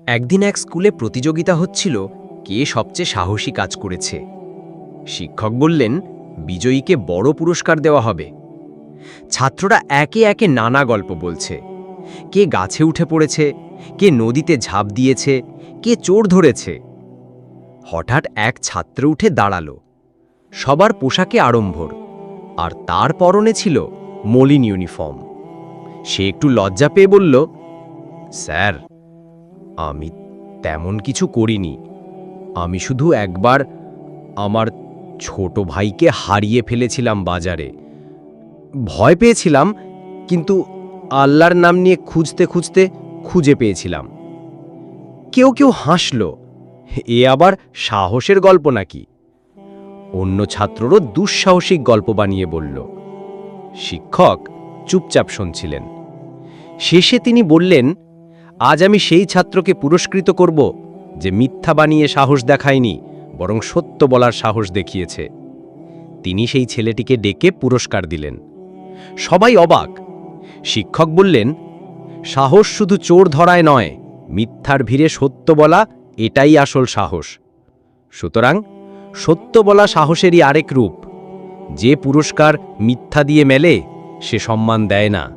একদিন এক স্কুলে প্রতিযোগিতা হচ্ছিল কে সবচেয়ে সাহসী কাজ করেছে। শিক্ষক বললেন বিজয়ীকে বড় পুরস্কার দেওয়া হবে। ছাত্ররা একে একে নানা গল্প বলছে, কে গাছে উঠে পড়েছে, কে নদীতে ঝাঁপ দিয়েছে, কে চোর ধরেছে। হঠাৎ এক ছাত্র উঠে দাঁড়ালো। সবার পোশাকে আড়ম্বর, আর তার পরনে ছিল মলিন ইউনিফর্ম। সে একটু লজ্জা পেয়ে বলল, স্যার, আমি তেমন কিছু করিনি। আমি শুধু একবার আমার ছোট ভাইকে হারিয়ে ফেলেছিলাম বাজারে। ভয় পেয়েছিলাম, কিন্তু আল্লাহর নাম নিয়ে খুঁজতে খুঁজতে খুঁজে পেয়েছিলাম। কেউ কেউ হাসল, এ আবার সাহসের গল্প নাকি? অন্য ছাত্ররও দুঃসাহসিক গল্প বানিয়ে বলল। শিক্ষক চুপচাপ শুনছিলেন। শেষে তিনি বললেন, আজ আমি সেই ছাত্রকে পুরস্কৃত করব যে মিথ্যা বানিয়ে সাহস দেখায়নি, বরং সত্য বলার সাহস দেখিয়েছে। তিনি সেই ছেলেটিকে ডেকে পুরস্কার দিলেন। সবাই অবাক। শিক্ষক বললেন, সাহস শুধু চোর ধরায় নয়, মিথ্যার ভিড়ে সত্য বলা, এটাই আসল সাহস। সুতরাং সত্য বলা সাহসেরই আরেক রূপ। যে পুরস্কার মিথ্যা দিয়ে মেলে, সে সম্মান দেয় না।